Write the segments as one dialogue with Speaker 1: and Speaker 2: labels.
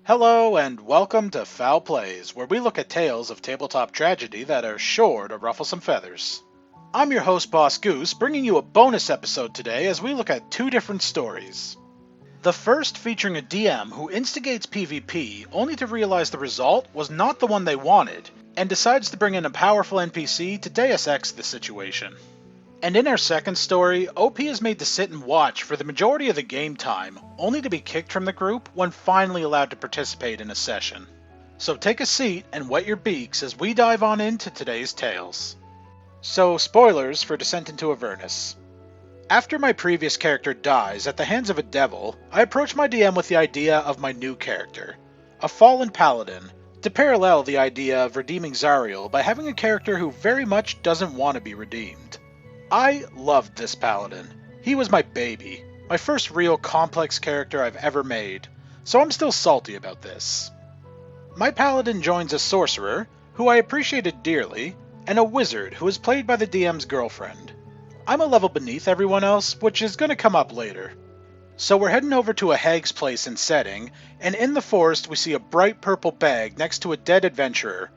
Speaker 1: Hello and welcome to Fowl Plays, where we look at tales of tabletop tragedy that are sure to ruffle some feathers. I'm your host, Boss Goose, bringing you a bonus episode today as we look at two different stories. The first featuring a DM who instigates PvP only to realize the result was not the one they wanted, and decides to bring in a powerful NPC to Deus Ex the situation. And in our second story, OP is made to sit and watch for the majority of the game time, only to be kicked from the group when finally allowed to participate in a session. So take a seat and wet your beaks as we dive on into today's tales. So, spoilers for Descent into Avernus. After my previous character dies at the hands of a devil, I approach my DM with the idea of my new character, a fallen paladin, to parallel the idea of redeeming Zariel by having a character who very much doesn't want to be redeemed. I loved this paladin. He was my baby, my first real complex character I've ever made, so I'm still salty about this. My paladin joins a sorcerer, who I appreciated dearly, and a wizard who is played by the DM's girlfriend. I'm a level beneath everyone else, which is going to come up later. So we're heading over to a hag's place and setting, and in the forest we see a bright purple bag next to a dead adventurer.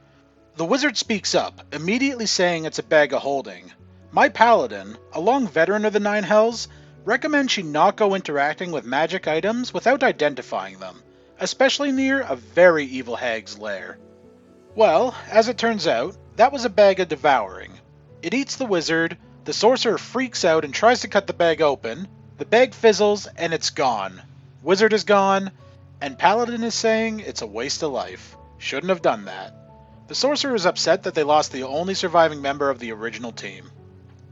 Speaker 1: The wizard speaks up, immediately saying it's a bag of holding. My paladin, a long veteran of the Nine Hells, recommends she not go interacting with magic items without identifying them, especially near a very evil hag's lair. Well, as it turns out, that was a bag of devouring. It eats the wizard, the sorcerer freaks out and tries to cut the bag open, the bag fizzles and it's gone. Wizard is gone, and paladin is saying it's a waste of life. Shouldn't have done that. The sorcerer is upset that they lost the only surviving member of the original team.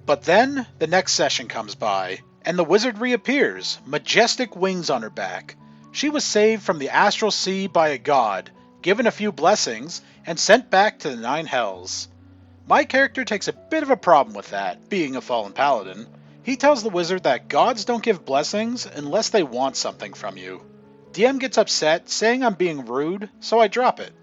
Speaker 1: But then, the next session comes by, and the wizard reappears, majestic wings on her back. She was saved from the astral sea by a god, given a few blessings, and sent back to the Nine Hells. My character takes a bit of a problem with that, being a fallen paladin. He tells the wizard that gods don't give blessings unless they want something from you. DM gets upset, saying I'm being rude, so I drop it.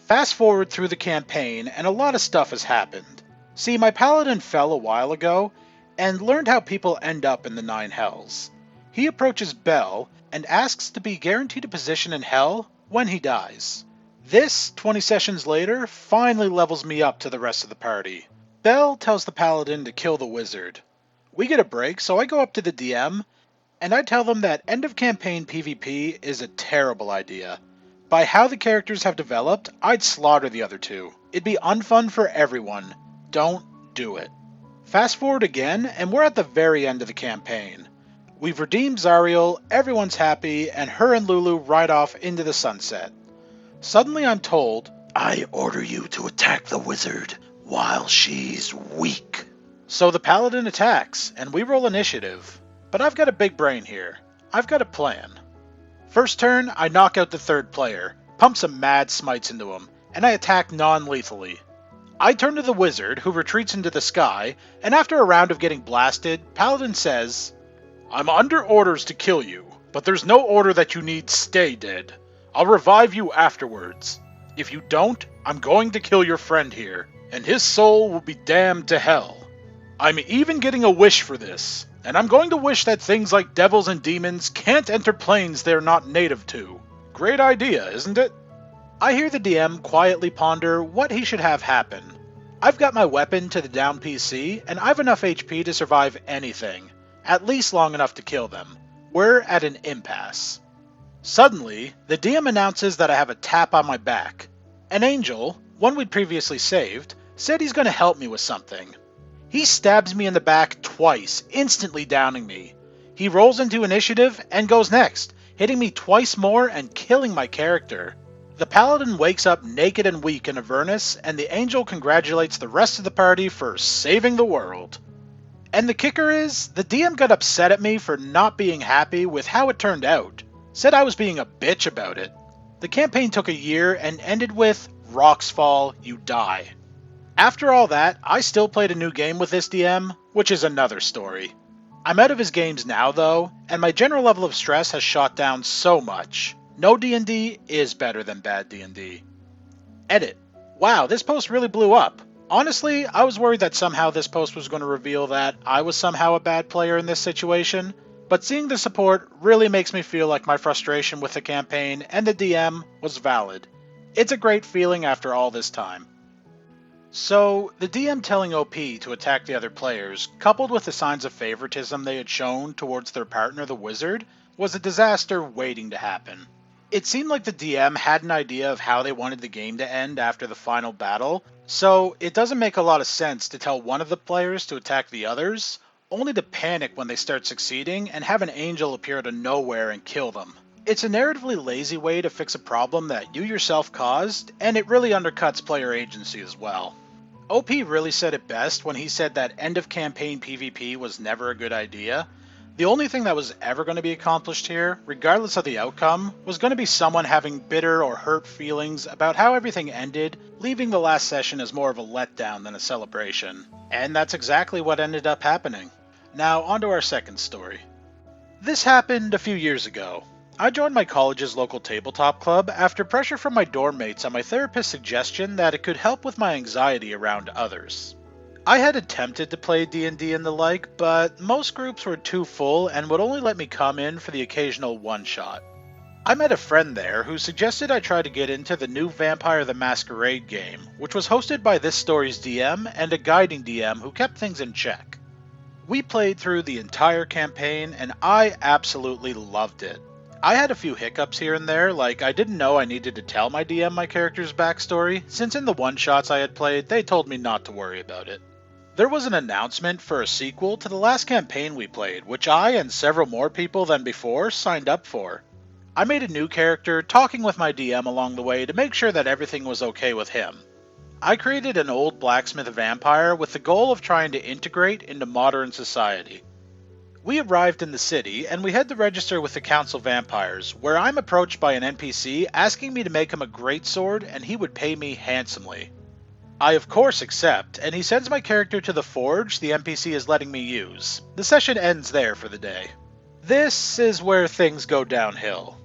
Speaker 1: Fast forward through the campaign, and a lot of stuff has happened. See, my paladin fell a while ago, and learned how people end up in the Nine Hells. He approaches Bell, and asks to be guaranteed a position in Hell when he dies. This, 20 sessions later, finally levels me up to the rest of the party. Bell tells the paladin to kill the wizard. We get a break, so I go up to the DM, and I tell them that end of campaign PvP is a terrible idea. By how the characters have developed, I'd slaughter the other two. It'd be unfun for everyone. Don't do it. Fast forward again, and we're at the very end of the campaign. We've redeemed Zariel, everyone's happy, and her and Lulu ride off into the sunset. Suddenly I'm told, "I order you to attack the wizard while she's weak." So the paladin attacks, and we roll initiative. But I've got a big brain here. I've got a plan. First turn, I knock out the third player, pump some mad smites into him, and I attack non-lethally. I turn to the wizard, who retreats into the sky, and after a round of getting blasted, Paladin says, "I'm under orders to kill you, but there's no order that you need stay dead. I'll revive you afterwards. If you don't, I'm going to kill your friend here, and his soul will be damned to hell. I'm even getting a wish for this, and I'm going to wish that things like devils and demons can't enter planes they're not native to. Great idea, isn't it?" I hear the DM quietly ponder what he should have happen. I've got my weapon to the down PC, and I've enough HP to survive anything, at least long enough to kill them. We're at an impasse. Suddenly, the DM announces that I have a tap on my back. An angel, one we'd previously saved, said he's going to help me with something. He stabs me in the back twice, instantly downing me. He rolls into initiative and goes next, hitting me twice more and killing my character. The paladin wakes up naked and weak in Avernus, and the angel congratulates the rest of the party for saving the world. And the kicker is, the DM got upset at me for not being happy with how it turned out. Said I was being a bitch about it. The campaign took a year and ended with, "Rocks fall, you die." After all that, I still played a new game with this DM, which is another story. I'm out of his games now though, and my general level of stress has shot down so much. No D&D is better than bad D&D. Edit. Wow, this post really blew up. Honestly, I was worried that somehow this post was going to reveal that I was somehow a bad player in this situation. but seeing the support really makes me feel like my frustration with the campaign and the DM was valid. It's a great feeling after all this time. So, the DM telling OP to attack the other players, coupled with the signs of favoritism they had shown towards their partner the wizard, was a disaster waiting to happen. It seemed like the DM had an idea of how they wanted the game to end after the final battle, so it doesn't make a lot of sense to tell one of the players to attack the others, only to panic when they start succeeding and have an angel appear out of nowhere and kill them. It's a narratively lazy way to fix a problem that you yourself caused, and it really undercuts player agency as well. OP really said it best when he said that end-of-campaign PvP was never a good idea. The only thing that was ever going to be accomplished here, regardless of the outcome, was going to be someone having bitter or hurt feelings about how everything ended, leaving the last session as more of a letdown than a celebration. And that's exactly what ended up happening. Now, on to our second story. This happened a few years ago. I joined my college's local tabletop club after pressure from my dorm mates and my therapist's suggestion that it could help with my anxiety around others. I had attempted to play D&D and the like, but most groups were too full and would only let me come in for the occasional one-shot. I met a friend there who suggested I try to get into the new Vampire the Masquerade game, which was hosted by this story's DM and a guiding DM who kept things in check. We played through the entire campaign and I absolutely loved it. I had a few hiccups here and there, like I didn't know I needed to tell my DM my character's backstory, since in the one-shots I had played, they told me not to worry about it. There was an announcement for a sequel to the last campaign we played, which I and several more people than before signed up for. I made a new character, talking with my DM along the way to make sure that everything was okay with him. I created an old blacksmith vampire with the goal of trying to integrate into modern society. We arrived in the city, and we head to register with the Council Vampires, where I'm approached by an NPC asking me to make him a greatsword and he would pay me handsomely. I of course accept, and he sends my character to the forge the NPC is letting me use. The session ends there for the day. This is where things go downhill.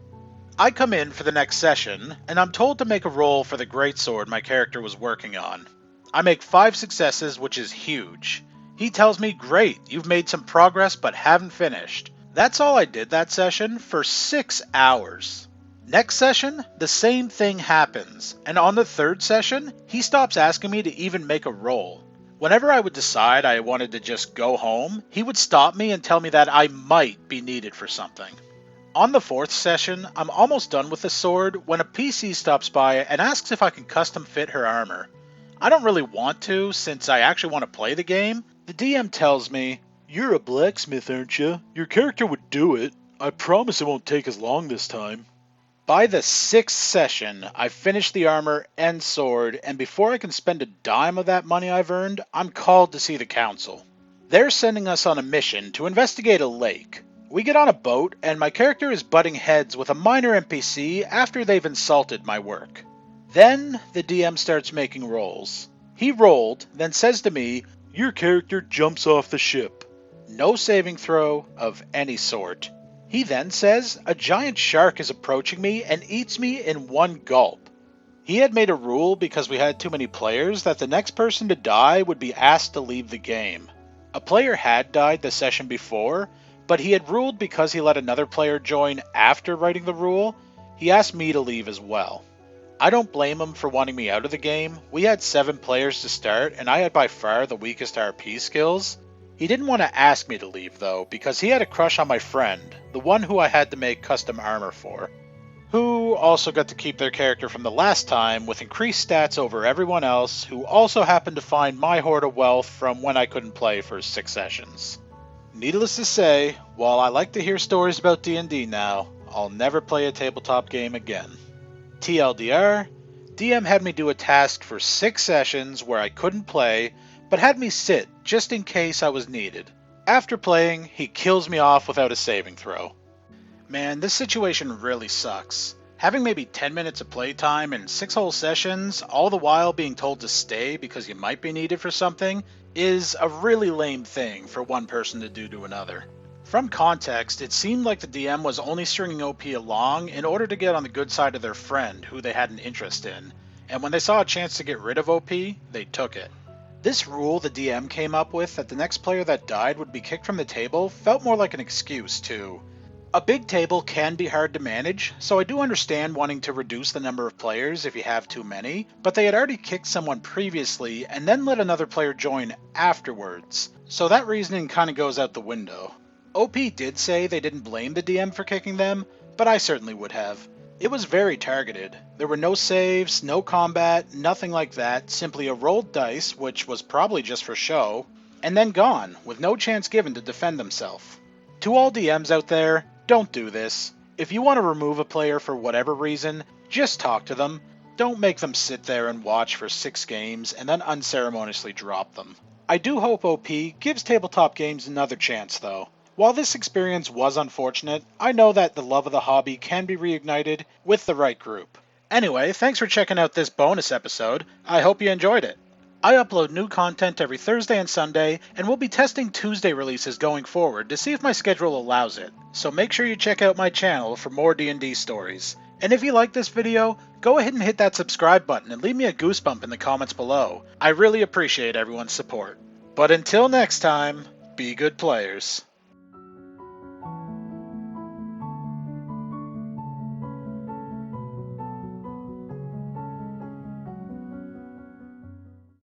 Speaker 1: I come in for the next session, and I'm told to make a roll for the greatsword my character was working on. I make 5 successes, which is huge. He tells me, great, you've made some progress but haven't finished. That's all I did that session for 6 hours. Next session, the same thing happens, and on the third session, he stops asking me to even make a roll. Whenever I would decide I wanted to just go home, he would stop me and tell me that I might be needed for something. On the 4th session, I'm almost done with the sword when a PC stops by and asks if I can custom fit her armor. I don't really want to, since I actually want to play the game. The DM tells me, "You're a blacksmith, aren't you? Your character would do it. I promise it won't take as long this time." By the 6th session, I've finished the armor and sword, and before I can spend a dime of that money I've earned, I'm called to see the council. They're sending us on a mission to investigate a lake. We get on a boat, and my character is butting heads with a minor NPC after they've insulted my work. Then, the DM starts making rolls. He rolled, then says to me, "Your character jumps off the ship." No saving throw of any sort. He then says a giant shark is approaching me and eats me in one gulp. He had made a rule because we had too many players that the next person to die would be asked to leave the game. A player had died the session before, but he had ruled because he let another player join after writing the rule, he asked me to leave as well. I don't blame him for wanting me out of the game. We had 7 players to start, and I had by far the weakest RP skills. He didn't want to ask me to leave though, because he had a crush on my friend, the one who I had to make custom armor for, who also got to keep their character from the last time with increased stats over everyone else, who also happened to find my hoard of wealth from when I couldn't play for 6 sessions. Needless to say, while I like to hear stories about D&D now, I'll never play a tabletop game again. TLDR, DM had me do a task for 6 sessions where I couldn't play, but had me sit just in case I was needed. After playing, he kills me off without a saving throw. Man, this situation really sucks. Having maybe 10 minutes of playtime and 6 whole sessions, all the while being told to stay because you might be needed for something, is a really lame thing for one person to do to another. From context, it seemed like the DM was only stringing OP along in order to get on the good side of their friend, who they had an interest in, and when they saw a chance to get rid of OP, they took it. This rule the DM came up with that the next player that died would be kicked from the table felt more like an excuse, too. A big table can be hard to manage, so I do understand wanting to reduce the number of players if you have too many, but they had already kicked someone previously and then let another player join afterwards, so that reasoning kinda goes out the window. OP did say they didn't blame the DM for kicking them, but I certainly would have. It was very targeted. There were no saves, no combat, nothing like that, simply a rolled dice, which was probably just for show, and then gone, with no chance given to defend themselves. To all DMs out there, don't do this. If you want to remove a player for whatever reason, just talk to them. Don't make them sit there and watch for 6 games and then unceremoniously drop them. I do hope OP gives tabletop games another chance though. While this experience was unfortunate, I know that the love of the hobby can be reignited with the right group. Anyway, thanks for checking out this bonus episode. I hope you enjoyed it. I upload new content every Thursday and Sunday, and we'll be testing Tuesday releases going forward to see if my schedule allows it, so make sure you check out my channel for more D&D stories. And if you like this video, go ahead and hit that subscribe button and leave me a goosebump in the comments below. I really appreciate everyone's support. But until next time, be good players.